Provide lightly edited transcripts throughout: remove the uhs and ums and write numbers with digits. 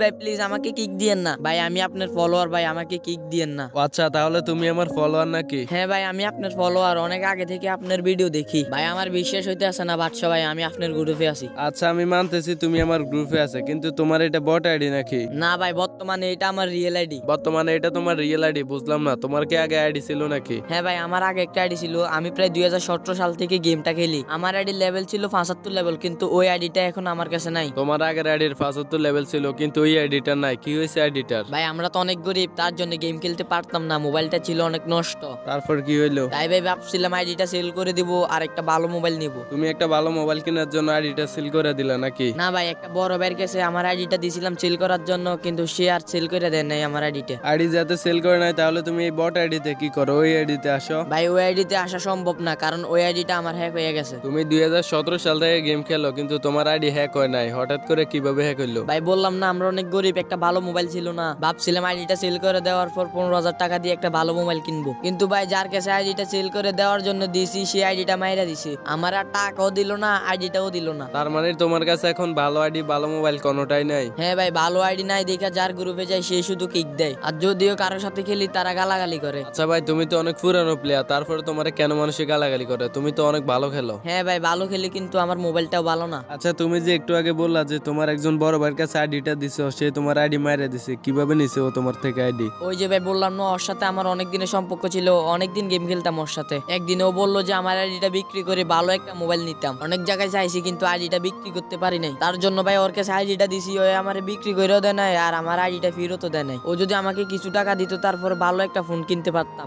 ভাই প্লিজ আমাকে কিক দিয়েন না ভাই, আমি আপনার ফলোয়ার ভাই, আমাকে কিক দিয়েন না। আচ্ছা তাহলে তুমি আমার ফলোয়ার নাকি? হ্যাঁ ভাই আমি আপনার ফলোয়ার, অনেক আগে থেকে আপনার ভিডিও দেখি ভাই, আমার বিশ্বাস হইতে আছে না বাদশা ভাই আমি আপনার গ্রুপে আছি। আচ্ছা আমি মানতেছি তুমি আমার গ্রুপে আছে, কিন্তু তোমার এটা বট আইডি নাকি? না ভাই বর্তমানে এটা আমার রিয়েল আইডি। বর্তমানে এটা তোমার রিয়েল আইডি? বুঝলাম না, তোমার কি আগে আইডি ছিল নাকি? হ্যাঁ ভাই আমার আগে একটা আইডি ছিল, আমি প্রায় 2017 সাল থেকে গেমটা খেলি। আমার আইডি লেভেল ছিল 75 লেভেল, কিন্তু ওই আইডিটা এখন আমার কাছে নাই। তোমার আগের আইডির 75 লেভেল ছিল, কিন্তু ওই আইডিটা নাই, কি হয়েছে আইডিটার? ভাই আমরা তো অনেক গরিব, তার জন্য গেম খেলতে পারতাম না, মোবাইলটা ছিল অনেক নষ্ট। তারপর কি হইলো? তাই ভাই ভাবছিলাম আইডিটা সেল করে দিব আর একটা ভালো মোবাইল নিব। তুমি একটা ভালো মোবাইল কেনার জন্য আইডিটা সিল করে দিলা নাকি? না ভাই একটা বড় ভাইয়ের কাছে আমার আইডিটা দিছিলাম সেল করার জন্য, কিন্তু সে আর সেল করে দেয় নাই আমার আইডিটা। আইডি যাতে সেল করে নাই, তাহলে তুমি এই বট আইডিতে কি করো? ওই আইডিতে আসো। ভাই ওই আইডিতে আসা সম্ভব না, কারণ ওই আইডিটা আমার হ্যাক হয়ে গেছে। তুমি 2017 সাল থেকে গেম খেলো, কিন্তু তোমার আইডি হ্যাক হয় নাই, হঠাৎ করে কিভাবে হ্যাক হইলো? ভাই বললাম না আমরা অনেক গরিব, একটা ভালো মোবাইল ছিল না, ভাবছিলাম আইডিটা সেল করে দেওয়ার পর 15,000 টাকা দিয়ে একটা ভালো মোবাইল কিনবো, কিন্তু ভাই যার কাছে আইডিটা সেল করে দেওয়ার জন্য দিছি সে আইডিটা মাইরা দিছে, আমার আর টাকাও দিল না আইডিটাও দিল না। তার মানে তোমার কাছে এখন ভালো আইডি ভালো মোবাইল কোনোটাই নাই? হ্যাঁ ভাই ভালো আইডি নাই দেখা যার গ্রুপে যায় সে শুধু কিক দেয়, আর যদিও কারোর সাথে খেলি তারা গালাগালি করে। আচ্ছা ভাই তুমি তো অনেক পুরানো প্লেয়ার, তারপরে তোমার কেন মানুষে গালাগালি করে? তুমি তো অনেক ভালো খেলো। হ্যাঁ ভাই ভালো খেলি, কিন্তু আমার মোবাইলটাও ভালো না। আচ্ছা তুমি যে একটু আগে বললা যে তোমার একজন বড় ভাইয়ের কাছে আইডিটা দিছো, সে তোমার আইডি মাইরে দিছে, কিভাবে নিছে ও তোমার থেকে আইডি? ওই যে ভাই বললাম না ওর সাথে আমার অনেক দিনের সম্পর্ক ছিল, অনেকদিন গেম খেলতাম ওর সাথে। একদিন ও বললো যে আমার আইডিটা বিক্রি করে ভালো একটা মোবাইল নিতাম, অনেক জায়গায় চাইছি কিন্তু আইডিটা বিক্রি করতে পারি নাই, তার জন্য ভাই ওর কাছে আইডিটা দিছি, ও আমার বিক্রি করেও দেয় নাই আর আমার আইডিটা ফেরতও দেয় নাই। ও যদি আমাকে কিছু টাকা দিত তারপরে ভালো একটা ফোন কিনতে পারতাম।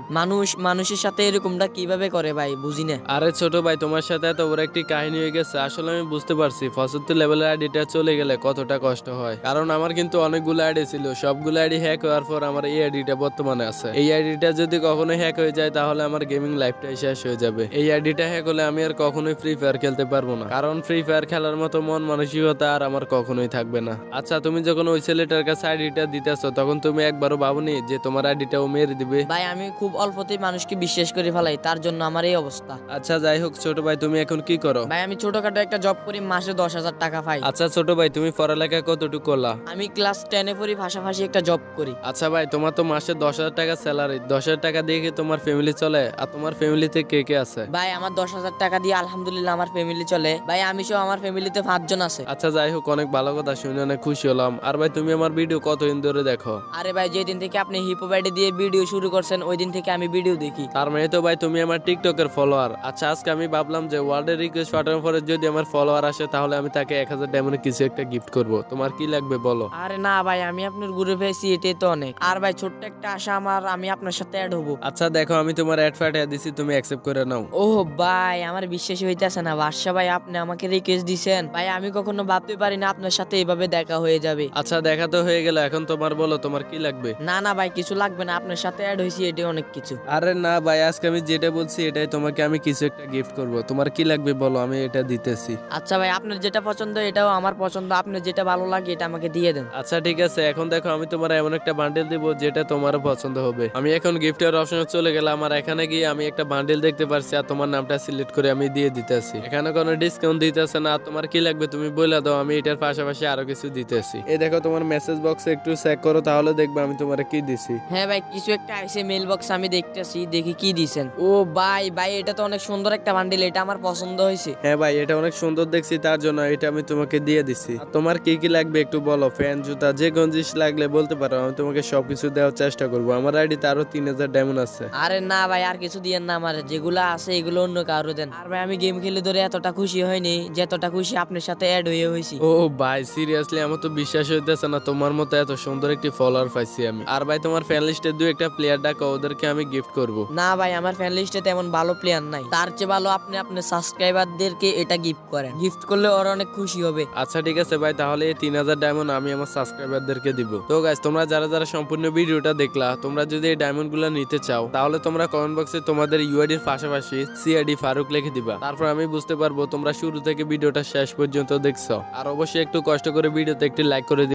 মানুষের সাথে এরকমটা কিভাবে করে ভাই বুঝি না। আরে ছোট ভাই তোমার সাথে এত বড় একটি কাহিনী হয়ে গেছে, আসলে আমি বুঝতে পারছি 75 লেভেলের আইডিটা চলে গেলে কতটা কষ্ট হয়, কারণ আমার কিন্তু অনেকগুলো আইডি ছিল, সবগুলো আইডি হ্যাক হওয়ার পর আমার এই আইডিটা বর্তমানে আছে। এই আইডিটা যদি কখনো হ্যাক হয়ে যায় তাহলে আমার গেমিং লাইফটাই শেষ হয়ে যাবে। এই আইডিটা হ্যাক হলে আমি আর কখনোই ফ্রি ফায়ার খেলতে পারবো না, কারণ ফ্রি ফায়ার খেলার মতো মন মানসিকতা আর আমার কখনোই থাকবে না। আচ্ছা তুমি যখন ওই ছেলেটার কাছে আইডিটা দিতেছো তখন তুমি একবারও ভাবনি যে তোমার আইডিটা ও মেরে দিবে? ভাই আমি খুব অল্পতেই মানুষকে বিশ্বাস করে ফেলাই, তার জন্য আমার এই অবস্থা। আচ্ছা যাই হোক ছোট ভাই, তুমি এখন কি করো? ভাই আমি ছোটখাটো একটা জব করি, মাসে 10,000 টাকা পাই। আচ্ছা ছোট ভাই, তুমি পড়ালেখা কতটুকু করলা? আমি ক্লাস 10-এ পড়ি, পাশাপাশি একটা জব করি। আচ্ছা ভাই, তোমার তো মাসে 10,000 টাকা স্যালারি, 10,000 টাকা দিয়ে কি তোমার ফ্যামিলি চলে? আর তোমার ফ্যামিলিতে কে কে আছে? ভাই আমার 10,000 টাকা দিয়ে আলহামদুলিল্লাহ আমার ফ্যামিলি চলে। ভাই আমি সহ আমার ফ্যামিলিতে 5 জন আছে। আচ্ছা যাই হোক, অনেক ভালো কথা শুনে অনেক খুশি হলাম। আর ভাই তুমি আমার ভিডিও কতদিন ধরে দেখো? আরে ভাই যেদিন থেকে আপনি হিপো ব্যাডি দিয়ে ভিডিও শুরু করছেন ওই দিন থেকে আমি ভিডিও দেখি। তার মানে তো ভাই তুমি আমার টিকটকের ফলোয়ার। আচ্ছা আজকে আমি ভাবলাম যে ওয়ার্ল্ডের রিকোয়েস্ট পাঠানোর পরে যদি আমার ফলোয়ার আসে তাহলে আমি তাকে 1000 ডায়মন্ডের কিছু একটা গিফট করব। তোমার কি লাগবে বলো? আরে না ভাই আমি আপনার গ্রুপে আছি এটাই তো অনেক। আর ভাই ছোট্ট একটা আশা আমার, আমি আপনার সাথে অ্যাড হবো। আচ্ছা দেখো আমি তোমার অ্যাড পাঠিয়ে দিছি, তুমি অ্যাকসেপ্ট করে নাও। ও ভাই আমার বিশ্বাস হইতেছে না বাদশা ভাই আপনি আমাকে রিকোয়েস্ট দিছেন। ভাই আমি কখনো ভাবতে পারি না আপনার সাথে এভাবে দেখা হয়ে যাবে। আচ্ছা দেখা তো হয়ে গেল, এখন তোমার বলো তোমার কি লাগবে? না না ভাই কিছু লাগবে না, আপনার সাথে অ্যাড হয়েছি এটাই অনেক কিছু। আরে না ভাই, আজকে আমি যেটা বলছি এটাই তোমাকে আমি কিছু একটা গিফট করব। তোমার কি লাগবে বলো, আমি এটা দিতেছি। আচ্ছা ভাই আপনার যেটা পছন্দ এটাও আমার পছন্দ, আপনার যেটা ভালো লাগে এটা আমাকে দিয়ে দেন। আচ্ছা ঠিক আছে, এখন দেখো আমি তোমার এমন একটা বান্ডেল দিব যেটা তোমারও পছন্দ হবে। আমি এখন গিফটের অপশনে চলে গেলাম, আর এখানে গিয়ে আমি একটা বান্ডেল দেখতে পারছি আর তোমার নামটা সিলেক্ট করে আমি দিয়ে দিতেছি। এখানে কোনো ডিসকাউন্ট দিতেছে না। তোমার কি লাগবে তুমি বলে দাও, আমি এটার পাশাপাশি আরো কিছু দিতেছি। এই দেখো তোমার মেসেজ বক্সে একটু চেক করো, তাহলে দেখবে আমি তোমার কি দিছি। হ্যাঁ ভাই কিছু একটা আইসে মেল বক্স আমি দেখতেছি, দেখি কি দিছেন। ও ভাই ভাই এটা তো অনেক সুন্দর একটা বান্ডিল, এটা আমার পছন্দ হয়েছে। হ্যাঁ ভাই এটা অনেক সুন্দর দেখছি, তার জন্য এটা আমি তোমাকে দিয়ে দিছি। আর তোমার কি কি লাগবে একটু বলো, ফ্যান জুতা যে কোন জিনিস লাগলে বলতে পারো, আমি তোমাকে সবকিছু দেওয়ার চেষ্টা করবো। আমার আইডিতে আরো 3000 ডায়মন্ড আছে। আরে না ভাই আর কিছু দিয়েন না, আমার যেগুলো আছে এগুলো অন্য কারো দেন। আর ভাই আমি গেম খেলে ধরে এতটা খুশি হয়নি যতটা খুশি আপনার সাথে অ্যাড হয়ে হয়েছি। ও ভাই সিরিয়াসলি আমার তো বিশ্বাস হইতেছে না তোমার মতো এত সুন্দর একটি ফলোয়ার পাইছি আমি। আর ভাই তোমার ফ্যান লিস্টে দুই একটা প্লেয়ার ডাকো, ওদেরকে আমি গিফট করব। না ভাই আমার ফ্যান লিস্টে তেমন ভালো প্লেয়ার নাই, তার চেয়ে ভালো আপনি আপনার সাবস্ক্রাইবারদেরকে এটা গিফট করেন, গিফট করলে ওরা অনেক খুশি হবে। আচ্ছা ঠিক আছে ভাই, তাহলে এই 3000 ডায়মন্ড আমি আমার সাবস্ক্রাইবারদেরকে দিব। তো গাইস তোমরা যারা যারা সম্পূর্ণ ভিডিওটা দেখলা, তোমরা যদি এই ডায়মন্ড গুলো নিতে চাও তাহলে তোমরা কমেন্ট বক্সে তোমাদের ইউআইডির পাশাপাশি সিআইডি ফারুক লিখে দিবা, তারপর আমি বুঝতে পারবো তোমরা শুরু থেকে ভিডিওটা শেষ পর্যন্ত দেখছো। আর অবশ্যই একটু কষ্ট করে ভিডিওতে একটি লাইক করে দিবা।